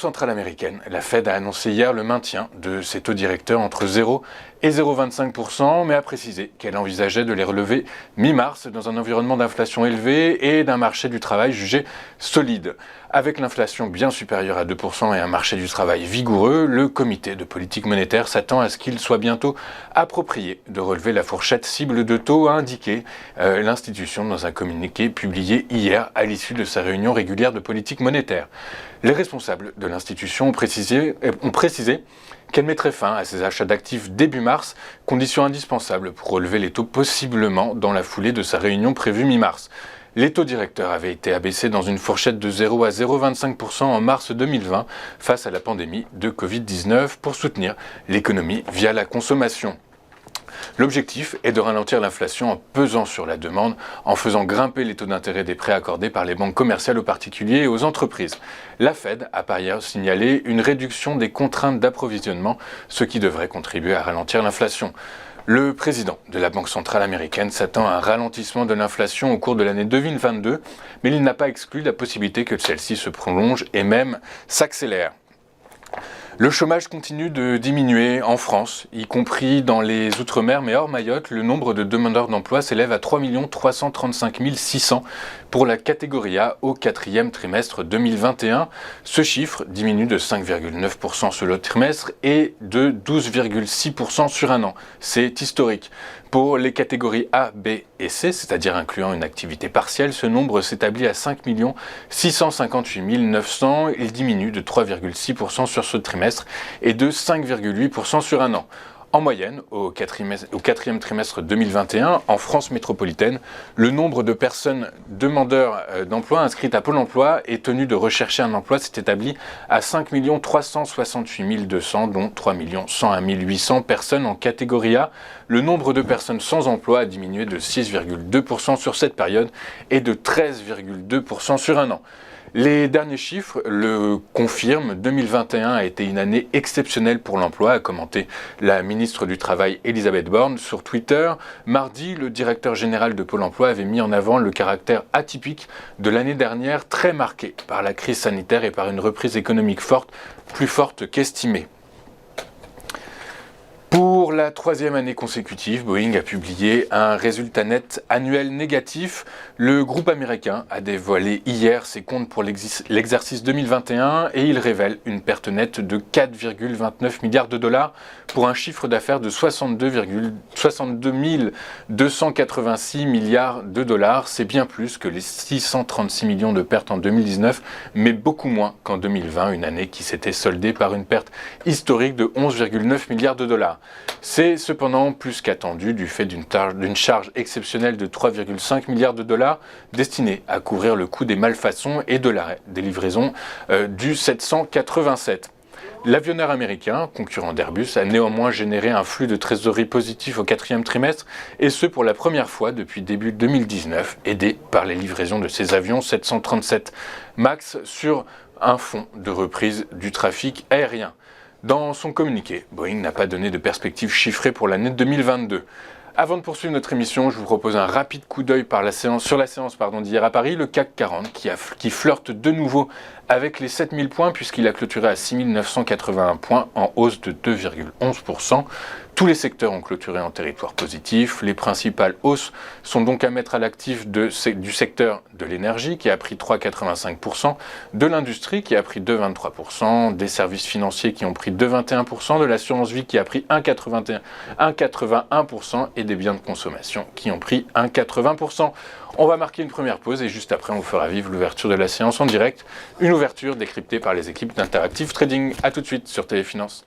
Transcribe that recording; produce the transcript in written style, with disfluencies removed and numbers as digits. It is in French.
Banque centrale américaine, la Fed, a annoncé hier le maintien de ses taux directeurs entre 0 et 0,25%, mais a précisé qu'elle envisageait de les relever mi-mars dans un environnement d'inflation élevée et d'un marché du travail jugé solide. Avec l'inflation bien supérieure à 2% et un marché du travail vigoureux, le comité de politique monétaire s'attend à ce qu'il soit bientôt approprié de relever la fourchette cible de taux, a indiqué l'institution dans un communiqué publié hier à l'issue de sa réunion régulière de politique monétaire. Les responsables de l'institution ont précisé qu'elle mettrait fin à ses achats d'actifs début mars, condition indispensable pour relever les taux possiblement dans la foulée de sa réunion prévue mi-mars. Les taux directeurs avaient été abaissés dans une fourchette de 0 à 0,25% en mars 2020 face à la pandémie de Covid-19 pour soutenir l'économie via la consommation. L'objectif est de ralentir l'inflation en pesant sur la demande, en faisant grimper les taux d'intérêt des prêts accordés par les banques commerciales aux particuliers et aux entreprises. La Fed a par ailleurs signalé une réduction des contraintes d'approvisionnement, ce qui devrait contribuer à ralentir l'inflation. Le président de la Banque centrale américaine s'attend à un ralentissement de l'inflation au cours de l'année 2022, mais il n'a pas exclu la possibilité que celle-ci se prolonge et même s'accélère. Le chômage continue de diminuer en France, y compris dans les Outre-mer, mais hors Mayotte, le nombre de demandeurs d'emploi s'élève à 3 335 600 pour la catégorie A au quatrième trimestre 2021. Ce chiffre diminue de 5,9% sur le trimestre et de 12,6% sur un an. C'est historique. Pour les catégories A, B et C, c'est-à-dire incluant une activité partielle, ce nombre s'établit à 5 658 900. Il diminue de 3,6% sur ce trimestre et de 5,8% sur un an. En moyenne, au quatrième trimestre 2021, en France métropolitaine, le nombre de personnes demandeurs d'emploi inscrites à Pôle emploi et tenues de rechercher un emploi s'est établi à 5 368 200, dont 3 101 800 personnes en catégorie A. Le nombre de personnes sans emploi a diminué de 6,2% sur cette période et de 13,2% sur un an. Les derniers chiffres le confirment, 2021 a été une année exceptionnelle pour l'emploi, a commenté la ministre du Travail Elisabeth Borne sur Twitter. Mardi, le directeur général de Pôle emploi avait mis en avant le caractère atypique de l'année dernière, très marqué par la crise sanitaire et par une reprise économique forte, plus forte qu'estimée. Pour la troisième année consécutive, Boeing a publié un résultat net annuel négatif. Le groupe américain a dévoilé hier ses comptes pour l'exercice 2021 et il révèle une perte nette de 4,29 milliards de dollars pour un chiffre d'affaires de 62 286 milliards de dollars. C'est bien plus que les 636 millions de pertes en 2019, mais beaucoup moins qu'en 2020, une année qui s'était soldée par une perte historique de 11,9 milliards de dollars. C'est cependant plus qu'attendu du fait d'une charge exceptionnelle de 3,5 milliards de dollars destinée à couvrir le coût des malfaçons et de l'arrêt des livraisons du 787. L'avionneur américain, concurrent d'Airbus, a néanmoins généré un flux de trésorerie positif au quatrième trimestre, et ce pour la première fois depuis début 2019, aidé par les livraisons de ses avions 737 MAX sur un fond de reprise du trafic aérien. Dans son communiqué, Boeing n'a pas donné de perspective chiffrée pour l'année 2022. Avant de poursuivre notre émission, je vous propose un rapide coup d'œil sur la séance d'hier à Paris, le CAC 40 qui flirte de nouveau avec les 7000 points puisqu'il a clôturé à 6981 points en hausse de 2,11%. Tous les secteurs ont clôturé en territoire positif. Les principales hausses sont donc à mettre à l'actif du secteur de l'énergie qui a pris 3,85%, de l'industrie qui a pris 2,23%, des services financiers qui ont pris 2,21%, de l'assurance vie qui a pris 1,81% et des biens de consommation qui ont pris 1,80%. On va marquer une première pause et juste après on vous fera vivre l'ouverture de la séance en direct, une ouverture décryptée par les équipes d'Interactive Trading. A tout de suite sur Téléfinance.